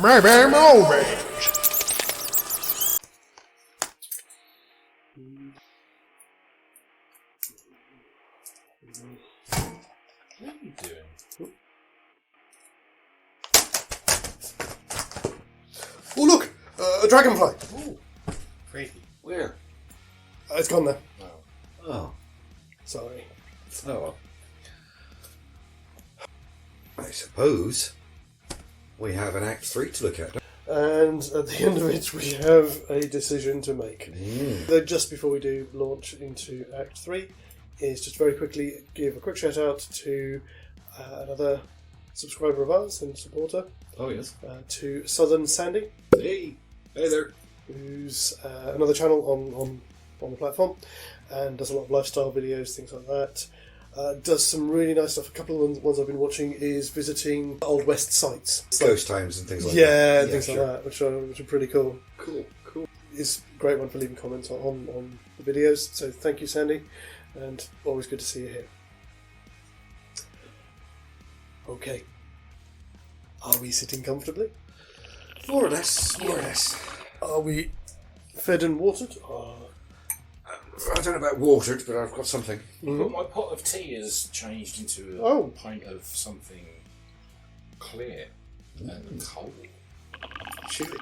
Maybe movies. What are you doing? Oh look, a dragonfly. Ooh, creepy. Where? It's gone now. Oh. Sorry. Oh. I suppose we have an Act 3 to look at. And at the end of it, we have a decision to make. Though just before we do launch into Act 3, is just very quickly give a quick shout out to another subscriber of ours and supporter. Oh, yes. To Southern Sandy. Hey. Hey there. Who's another channel on the platform and does a lot of lifestyle videos, things like that. Does some really nice stuff. A couple of the ones I've been watching is visiting Old West sites. Ghost times and things like that. Yeah, things like that, which are pretty cool. Cool. It's a great one for leaving comments on the videos. So thank you, Sandy, and always good to see you here. Okay. Are we sitting comfortably? More or less. Are we fed and watered? I don't know about watered, but I've got something. But my pot of tea has changed into a pint of something clear and cold. Chili.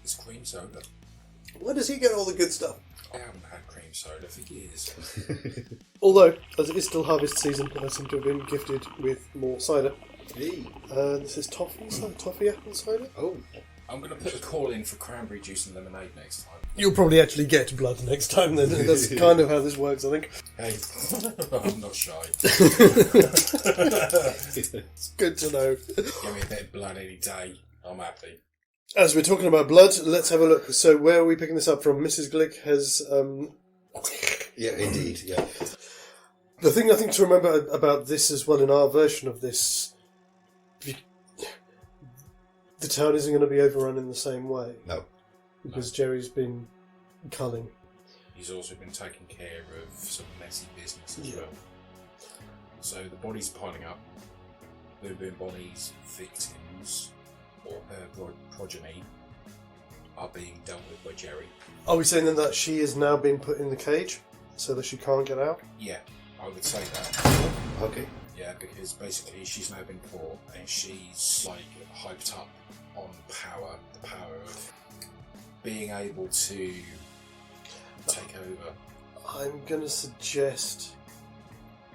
It's cream soda. Where does he get all the good stuff? I haven't had cream soda for years. Although, as it is still harvest season, I seem to have been gifted with more cider. Hey. This is toffee apple cider. Oh. I'm going to put a call in for cranberry juice and lemonade next time. You'll probably actually get blood next time then. That's kind of how this works, I think. Hey, I'm not shy. It's good to know. Give me a bit of blood any day. I'm happy. As we're talking about blood, let's have a look. So where are we picking this up from? Mrs. Glick has... Yeah, indeed, yeah. The thing I think to remember about this as well in our version of this... The town isn't going to be overrun in the same way. No. Because Jerry's been culling. He's also been taking care of some messy business as well. So the bodies are piling up. Ropey and Bonnie's victims, or her progeny, are being dealt with by Jerry. Are we saying then that she has now been put in the cage so that she can't get out? Yeah, I would say that. Okay. Yeah, because basically she's now been caught and she's like hyped up on power, the power of being able to take over. I'm going to suggest,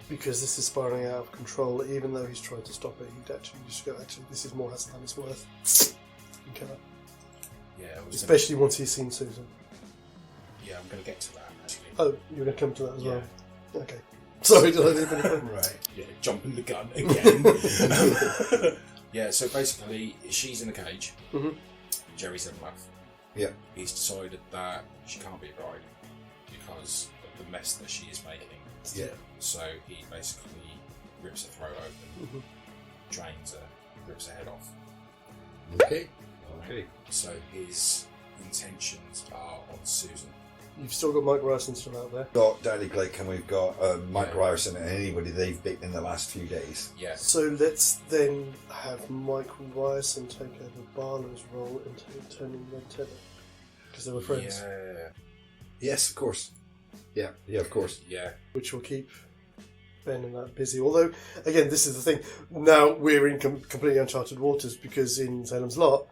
because this is spiraling out of control, even though he's tried to stop it, he'd actually just go, this is more hassle than it's worth. And kill her. Yeah, especially once he's seen Susan. Yeah, I'm going to get to that actually. Oh, you're going to come to that as well? Okay. Sorry, did I leave anything? Right. Yeah, jumping the gun again. Yeah, so basically, she's in the cage. Mm-hmm. Jerry's had enough. Yeah. He's decided that she can't be a bride because of the mess that she is making. Yeah. So he basically rips her throat open, drains her, rips her head off. Okay. So his intentions are on Susan. You've still got Mike Ryerson still out there. Got Danny Blake and we've got Mike Ryerson and anybody they've beaten in the last few days. Yeah. So let's then have Mike Ryerson take over Barlow's role and turn in Red Tether. Because they were friends. Yeah. Yes, of course. Yeah, of course. Yeah. Which will keep Ben and that busy. Although, again, this is the thing. Now we're in completely uncharted waters because in Salem's Lot,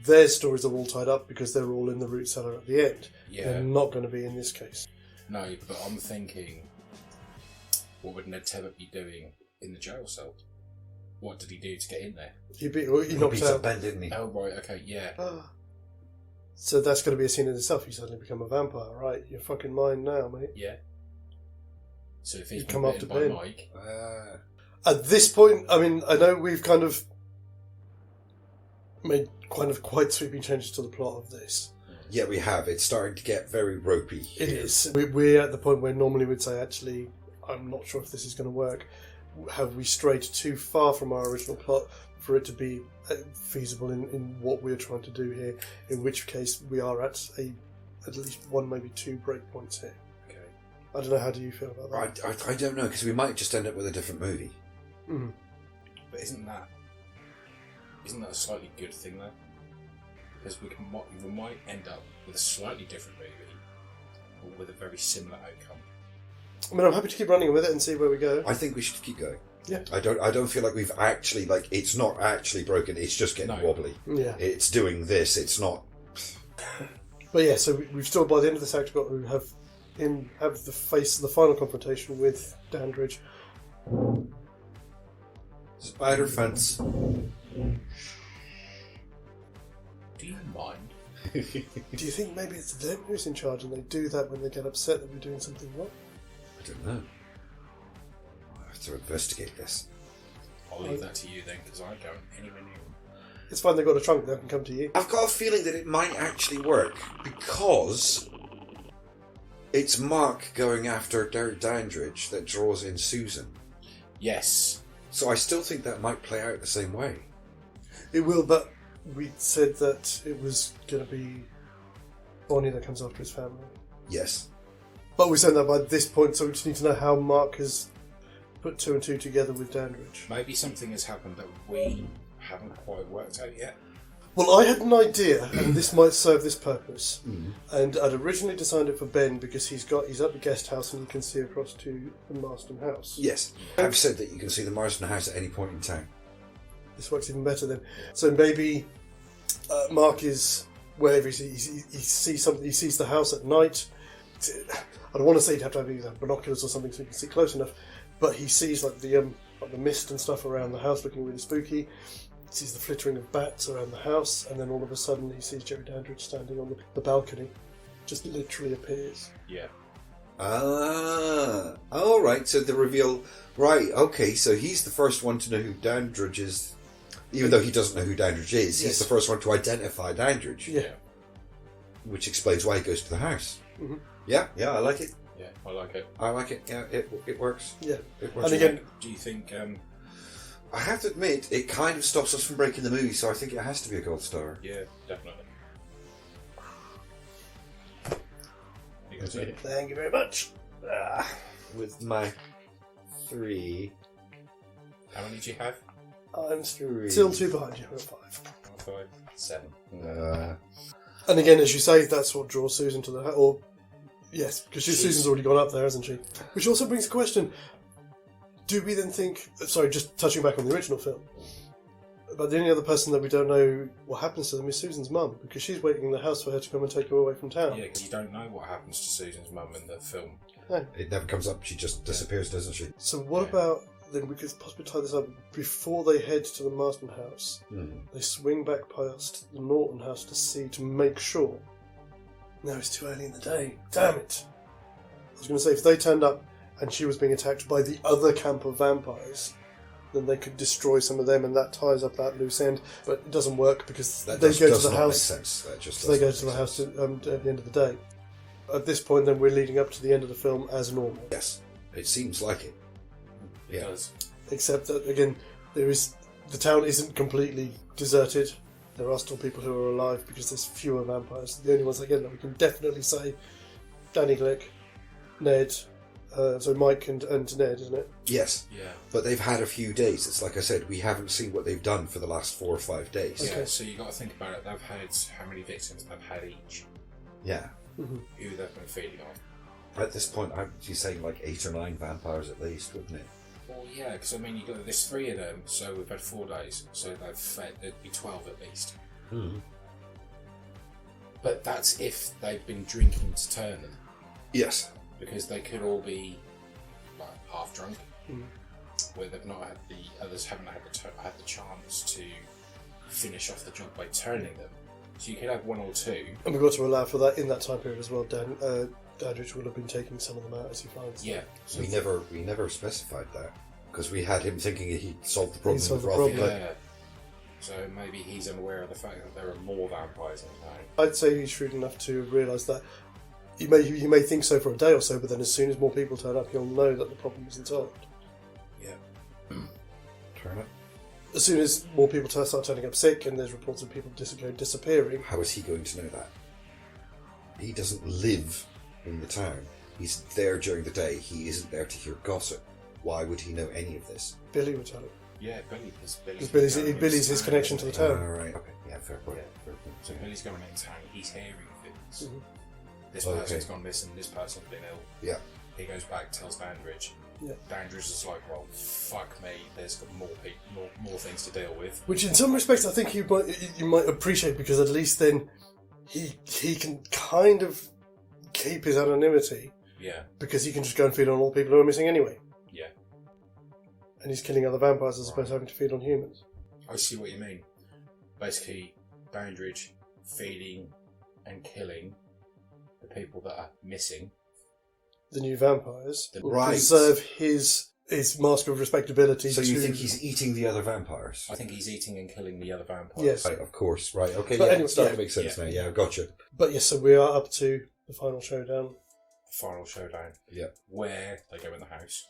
their stories are all tied up because they're all in the root cellar at the end. Yeah. They're not going to be in this case. No, but I'm thinking, what would Ned Tebbit be doing in the jail cell? What did he do to get in there? He knocked beat out up Ben, didn't he? Oh, right, okay, yeah. So that's going to be a scene in itself. You suddenly become a vampire, right? You're fucking mine now, mate. Yeah. So if he's You come been after bitten by Ben. Mike... At this point, I mean, I know we've kind of made quite sweeping changes to the plot of this. Yeah, we have. It's starting to get very ropey. It is. We're at the point where normally we'd say, actually, I'm not sure if this is going to work. Have we strayed too far from our original plot for it to be feasible in what we're trying to do here? In which case, we are at least one, maybe two breakpoints here. Okay. I don't know, how do you feel about that? I don't know, because we might just end up with a different movie. Mm. But isn't that isn't that a slightly good thing though? Because we might end up with a slightly different movie, but with a very similar outcome. I mean, I'm happy to keep running with it and see where we go. I think we should keep going. Yeah. I don't feel like we've actually, like, it's not actually broken, it's just getting wobbly. Yeah. It's doing this, it's not... But yeah, so we've still, by the end of this act, got to have the final confrontation with Dandridge. Spider fence. Do you mind? Do you think maybe it's them who's in charge and they do that when they get upset that we're doing something wrong? I don't know. I'll have to investigate this. I'll leave that to you then, because I don't anywhere near them. It's fine, they've got a trunk, they can come to you. I've got a feeling that it might actually work because it's Mark going after Dandridge that draws in Susan. Yes. So I still think that might play out the same way. It will, but we said that it was going to be Bonnie that comes after his family. Yes. But we said that by this point, so we just need to know how Mark has put 2 and 2 together with Dandridge. Maybe something has happened that we haven't quite worked out yet. Well, I had an idea, and this might serve this purpose. And I'd originally designed it for Ben because he's at the guest house and you can see across to the Marston house. Yes. I've said that you can see the Marston house at any point in time. This works even better then. So maybe Mark is wherever he sees something. He sees the house at night. I don't want to say he'd have to have either binoculars or something so he can see close enough, but he sees like the mist and stuff around the house looking really spooky. He sees the flittering of bats around the house, and then all of a sudden he sees Jerry Dandridge standing on the balcony. Just literally appears. Yeah. Ah, all right. So the reveal, right? Okay, so he's the first one to know who Dandridge is, even though he doesn't know who Dandridge is. Yes. He's the first one to identify Dandridge. Yeah. Which explains why he goes to the house. Mm-hmm. Yeah, I like it. Yeah, I like it. I like it. Yeah, it works. Yeah. It works. And again, Do you think... I have to admit, it kind of stops us from breaking the movie, so I think it has to be a gold star. Yeah, definitely. thank you very much. With my 3. How many do you have? I'm 3. still 2 behind you. I'm 5. 5, 7. And again, as you say, that's what draws Susan to the house. Or yes, because Susan's already gone up there, hasn't she? Which also brings the question: do we then think? Sorry, just touching back on the original film. But the only other person that we don't know what happens to them is Susan's mum, because she's waiting in the house for her to come and take her away from town. Yeah, because you don't know what happens to Susan's mum in the film. No. It never comes up. She just disappears, doesn't she? So what about then? We could possibly tie this up before they head to the Marston house. They swing back past the Norton house to make sure. No, it's too early in the day. Damn it! I was going to say if they turned up and she was being attacked by the other camp of vampires, then they could destroy some of them, and that ties up that loose end. But it doesn't work because they go to the house. They go to the house at the end of the day. At this point, then we're leading up to the end of the film as normal. Yes, it seems like it. It does. Except that again, the town isn't completely deserted. There are still people who are alive because there's fewer vampires. The only ones again that we can definitely say, Danny Glick, Ned. So Mike and Ned, isn't it? Yes. Yeah. But they've had a few days. It's like I said, we haven't seen what they've done for the last 4 or 5 days. Yeah, so you got to think about it. They've had how many victims they've had each. Yeah. Mm-hmm. Who they've been feeding on. At this point, I'd be saying like 8 or 9 vampires at least, wouldn't it? Well, yeah, because I mean, there's 3 of them, so we've had 4 days, so they've fed. There'd be 12 at least. Mm-hmm. But that's if they've been drinking to turn them, Yes. because they could all be like half drunk, Mm. where they've not had the others haven't had the chance to finish off the job by turning them. So you could have 1 or 2. And we've got to allow for that in that time period as well. Dandridge will have been taking some of them out as he finds them. Yeah. So We never specified that because we had him thinking he'd solved the problem He'd solved with the Ralphie. problem. yeah. So maybe he's unaware of the fact that there are more vampires in town. I'd say he's shrewd enough to realise that he may think so for a day or so, but then as soon as more people turn up, he'll know that the problem isn't solved. Yeah. Turn it. As soon as more people start turning up sick and there's reports of people disappearing. How is he going to know that? He doesn't live in the town. He's there during the day. He isn't there to hear gossip. Why would he know any of this? Billy would tell him. Yeah, Billy. Because Billy's his connection to the town. Right. Okay. Yeah. Fair point. Yeah. Fair point. So Billy's going into town. He's hearing things. Mhm. This person's gone missing. This person's been ill. Yeah. He goes back, tells Dandridge. Yeah. Dandridge is like, well, fuck me. There's got more things to deal with. Which, in some respects, I think you might appreciate, because at least then he can kind of keep his anonymity. Yeah. Because he can just go and feed on all people who are missing anyway. Yeah. And he's killing other vampires as opposed to having to feed on humans. I see what you mean. Basically, Dandridge feeding and killing the people that are missing. The new vampires will Right. preserve his mask of respectability. So you think he's eating the other vampires? I think he's eating and killing the other vampires. Yes. Right, of course. Right, okay, But yeah, anyway, it's starting yeah. to make sense Yeah. now. Yeah, gotcha. But yes, so we are up to the final showdown. Final showdown. Yeah. Where they go in the house.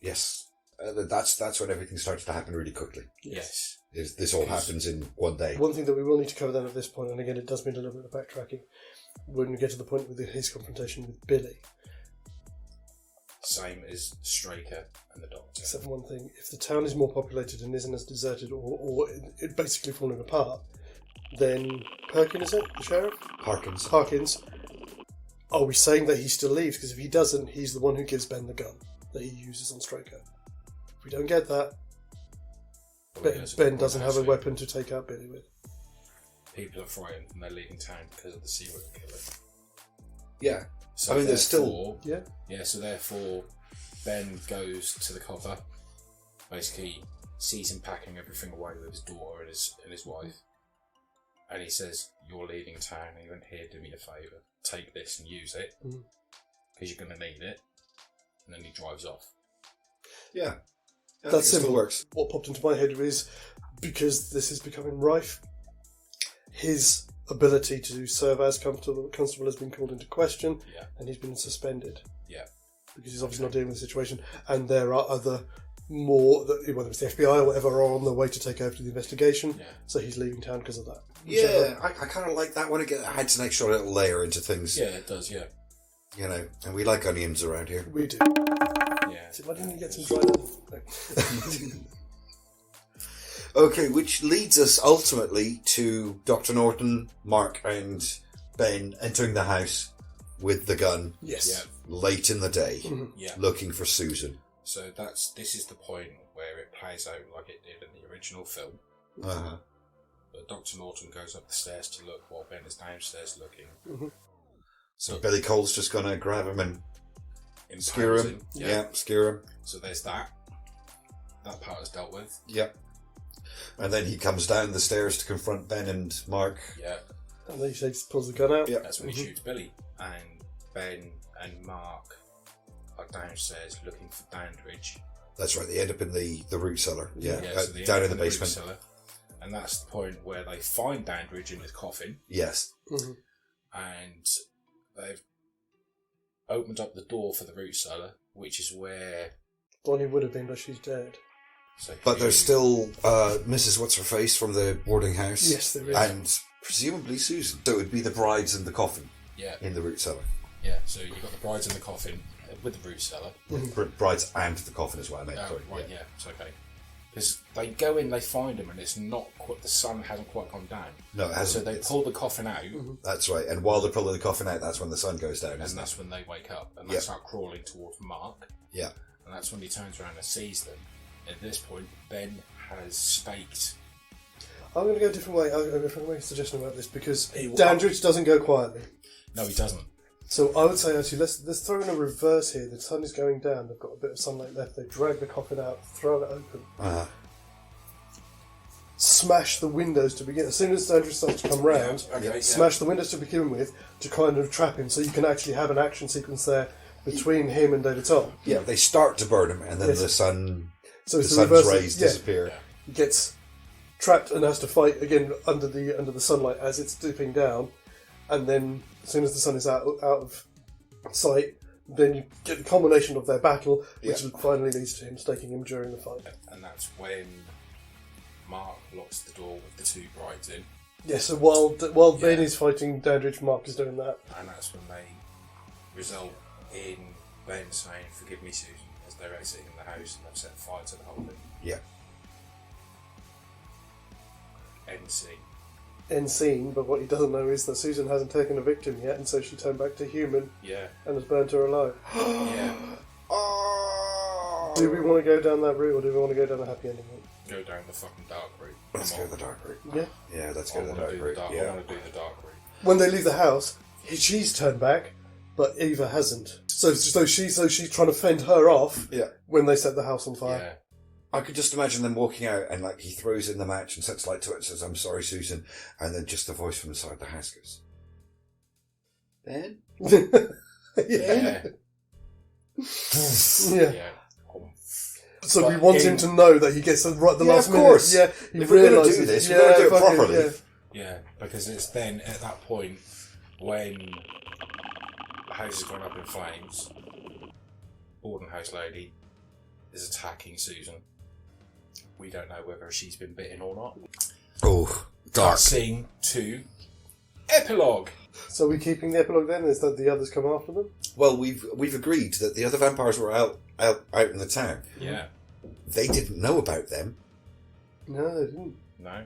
Yes. That's when everything starts to happen really quickly. Yes. This all happens in one day. One thing that we will need to cover then at this point, and again it does mean a little bit of backtracking, when we get to the point with his confrontation with Billy. Same as Straker and the Doctor. Except for one thing, if the town is more populated and isn't as deserted or it basically falling apart, then Perkins, is it? The sheriff? Harkins. Are we saying that he still leaves? Because if he doesn't, he's the one who gives Ben the gun that he uses on Straker. If we don't get that, Ben doesn't have a weapon to take out Billy with. People are frightened and they're leaving town because of the serial killer. Yeah. So I mean, there's still... Yeah, so therefore, Ben goes to the cover, basically sees him packing everything away with his daughter and his wife, and he says, "You're leaving town, and you're here, do me a favour. Take this and use it, because you're going to need it." And then he drives off. Yeah. That's simple. Still works. What popped into my head is, because this is becoming rife, his ability to serve as constable has been called into question, and he's been suspended. Yeah. Because he's obviously not dealing with the situation, and there are other whether it's the FBI or whatever, are on their way to take over the investigation, so he's leaving town because of that. Yeah, I kind of like that one. It adds an extra little layer into things. Yeah, it does, yeah. You know, and we like onions around here. We do. Yeah. So why didn't you get some dried onions? Okay, which leads us ultimately to Dr. Norton, Mark, and Ben entering the house with the gun. Yes. Yeah. Late in the day, Yeah. looking for Susan. So this is the point where it plays out like it did in the original film. Uh-huh. But Dr. Norton goes up the stairs to look while Ben is downstairs looking. So Billy Cole's just going to grab him and Impales skewer him. Yeah, skewer him. So there's that. That part is dealt with. Yep. And then he comes down the stairs to confront Ben and Mark. Yeah. And then he pulls the gun out. Yep. That's when he shoots Billy. And Ben and Mark are downstairs looking for Dandridge. That's right, they end up in the root cellar. Yeah, So they down end in the up root basement. cellar. And that's the point where they find Dandridge in his coffin. Yes. And they've opened up the door for the root cellar, which is where... Bonnie would have been, but she's dead. So But there's still Mrs. What's-Her-Face from the boarding house. Yes, there is. And presumably Susan. So it would be the brides in the coffin in the root cellar. Yeah, so you've got the brides in the coffin with the root cellar. Brides and the coffin as well, I meant. Oh, sorry. right, yeah, it's okay. Because they go in, they find him, and it's not quite, the sun hasn't quite gone down. No, it hasn't. So they pull the coffin out, That's right. And while they're pulling the coffin out, that's when the sun goes down, and isn't that's when they wake up, and they start crawling towards Mark. Yeah. And that's when he turns around and sees them. At this point, Ben has staked. I'm going to go a different way. I'm going to make a suggestion about this, because Dandridge doesn't go quietly. No, he doesn't. So I would say, actually, let's throw in a reverse here. The sun is going down. They've got a bit of sunlight left. They drag the coffin out, throw it open. Smash the windows to begin. As soon as Dandridge starts to come round, smash the windows to begin with to kind of trap him, so you can actually have an action sequence there between him and David Tom. Yeah, they start to burn him, and then the sun, so the it's sun's reverse, rays disappear. He gets trapped and has to fight again under the sunlight as it's dipping down, and then as soon as the sun is out of sight, then you get the culmination of their battle, which finally leads to him staking him during the fight. And that's when Mark locks the door with the two brides in. Yeah, so while Ben is fighting Dandridge, Mark is doing that. And that's when they result in Ben saying, "Forgive me, Susan," as they're exiting the house and they've set fire to the whole thing. Yeah. End scene. End scene, but what he doesn't know is that Susan hasn't taken a victim yet, and so she turned back to human Yeah. and has burnt her alive. Yeah. Oh! Do we want to go down that route, or do we want to go down the happy ending route? Go down the fucking dark route. Let's go the dark route. Yeah. Yeah, let's I go the want dark to do route. the dark. Yeah. I want to do the dark route. When they leave the house, she's turned back, but Eva hasn't. So she's trying to fend her off. Yeah. When they set the house on fire. Yeah. I could just imagine them walking out and like he throws in the match and sets light to it and says, "I'm sorry, Susan," and then just the voice from inside the house goes, "Ben?" Yeah. Yeah. Yeah. So we But want him to know that he gets the last of course. minute. Yeah, he If we're going to realises. do this, we're going to do it fucking- properly. yeah. Yeah, because it's then at that point when the house has gone up in flames, boarding house lady is attacking Susan. We don't know whether she's been bitten or not. Oh, dark. Scene 2. Epilogue. So we're keeping the epilogue then? Is that the others come after them? Well, we've agreed that the other vampires were out in the town. Yeah. They didn't know about them, No, they didn't. No.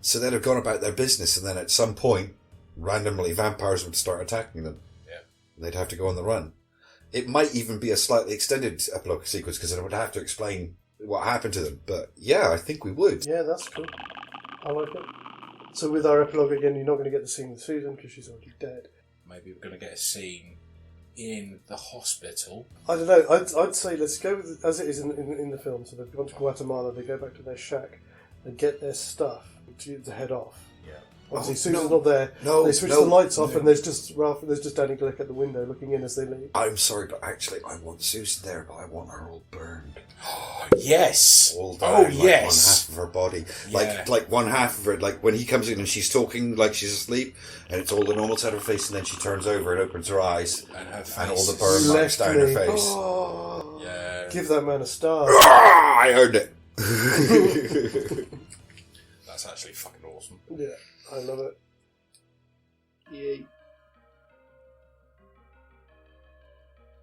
so they'd have gone about their business, and then at some point, randomly, vampires would start attacking them. Yeah. They'd have to go on the run. It might even be a slightly extended epilogue sequence because it would have to explain what happened to them. But yeah, I think we would. Yeah, that's cool. I like it. So with our epilogue again, you're not going to get the scene with Susan because she's already dead. Maybe we're going to get a scene in the hospital. I don't know. I'd say let's go with as it is in the film. So they've gone to Guatemala. They go back to their shack. They get their stuff to head off. Yeah. Obviously, Oh, Susan's no. not there. No, They switch no, the lights off, no. and there's just Ralph. There's just Danny Glick at the window looking in as they leave. I'm sorry, but actually, I want Susan there, but I want her all burned. Yes. All down, Oh, like yes. one half of her body. Yeah. Like one half of her, like when he comes in and she's talking like she's asleep, and it's all the normal side of her face, and then she turns over and opens her eyes, And her face. and all the is- burn marks Left down her me. face. Oh, Yeah. give that man a star. Ah, I earned it. That's actually fucking awesome. Yeah, I love it. Yay.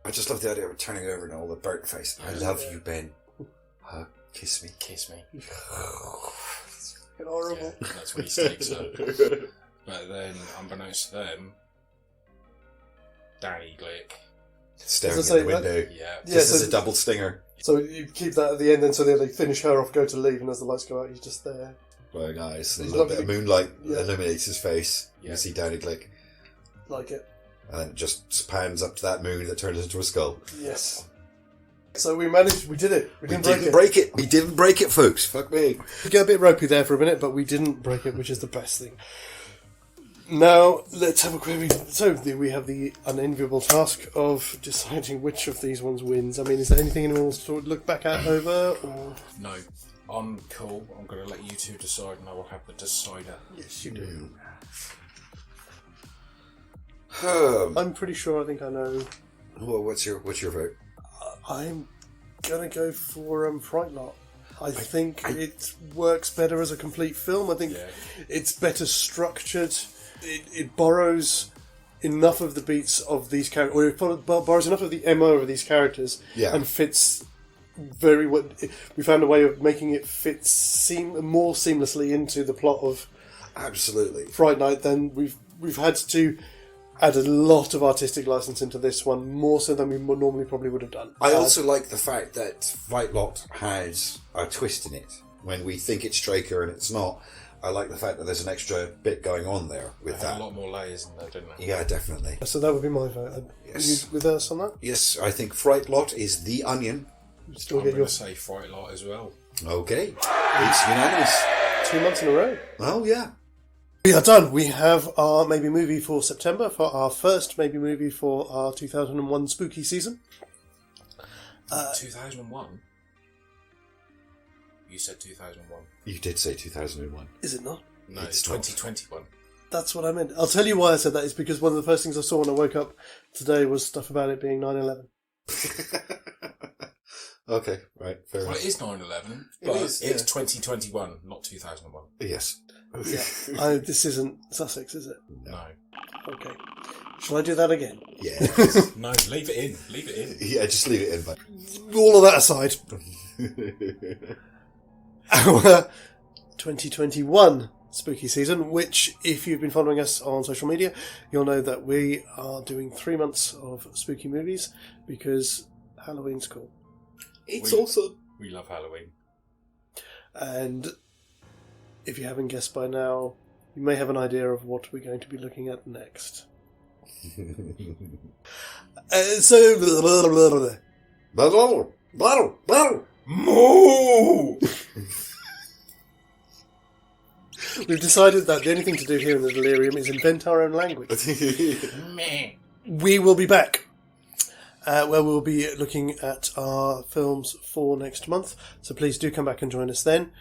I just love the idea of her turning over and all the burnt face. I love you, Ben. Kiss me. Kiss me. It's fucking horrible. Yeah, that's when he stakes her. But then, unbeknownst to them, Danny Glick. Staring As at I the say, window. Yeah. Yeah, This so- is a double stinger. So you keep that at the end, and so then they finish her off, go to leave, and as the lights go out, he's just there. Very nice. A He's little not bit of gonna- moonlight Yeah. illuminates his face. Yeah. You see Danny Glick. Like it. And then it just pans up to that moon that turns into a skull. Yes. So we managed. We did it. We We didn't didn't break it. We didn't break it, folks. Fuck me. We got a bit ropey there for a minute, but we didn't break it, which is the best thing. Now, let's have a quick... So, we have the unenviable task of deciding which of these ones wins. I mean, is there anything anyone wants to look back at over? Or... No. I'm cool. I'm going to let you two decide, and I will have the decider. Yes, you do. I'm pretty sure I think I know. Well, what's your vote? I'm going to go for Fright Lot. I think it works better as a complete film. I think Yeah. it's better structured. It borrows enough of the beats of these characters, or it borrows enough of the MO of these characters, Yeah. and fits very well. We found a way of making it fit more seamlessly into the plot of Absolutely. Fright Night than we've had to add a lot of artistic license into this one, more so than we normally probably would have done. I also like the fact that Fight Lot has a twist in it. When we think it's Straker and it's not, I like the fact that there's an extra bit going on there with They had that. a lot more layers in there, didn't they? Yeah, definitely. So that would be my vote. Are Yes. you with us on that? Yes, I think Fright Lot is the onion. Still I'm get going your to say Fright Lot as well. Okay. It's unanimous. 2 months in a row. Oh, yeah. We are done. We have our maybe movie for September, for our first maybe movie for our 2001 spooky season. 2001? You said 2001. You did say 2001. Is it not? No, It's it's not. 2021. That's what I meant. I'll tell you why I said that. Is because one of the first things I saw when I woke up today was stuff about it being 9/11. Okay, right. Fair Well, enough. it is 9/11, It but is, it's yeah. 2021, not 2001. Yes. Yeah. This isn't Sussex, is it? No. Okay. Shall I do that again? Yeah. No, leave it in. Leave it in. Yeah, just leave it in, but All of that aside, our 2021 spooky season, which, if you've been following us on social media, you'll know that we are doing 3 months of spooky movies because Halloween's cool. It's awesome. We love Halloween. And if you haven't guessed by now, you may have an idea of what we're going to be looking at next. Moo! We've decided that the only thing to do here in the Delirium is invent our own language. Meh. We will be back, where we'll be looking at our films for next month. So please do come back and join us then.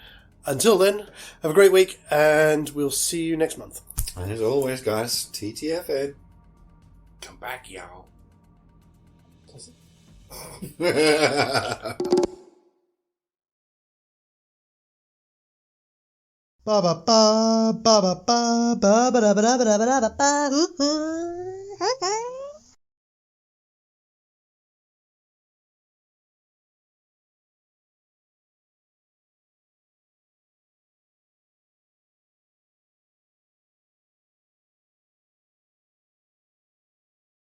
Until then, have a great week, and we'll see you next month. And as always, guys, TTFN. Come back, y'all. Ba ba ba ba ba ba ba ba ba ba ba ba ba ba ba.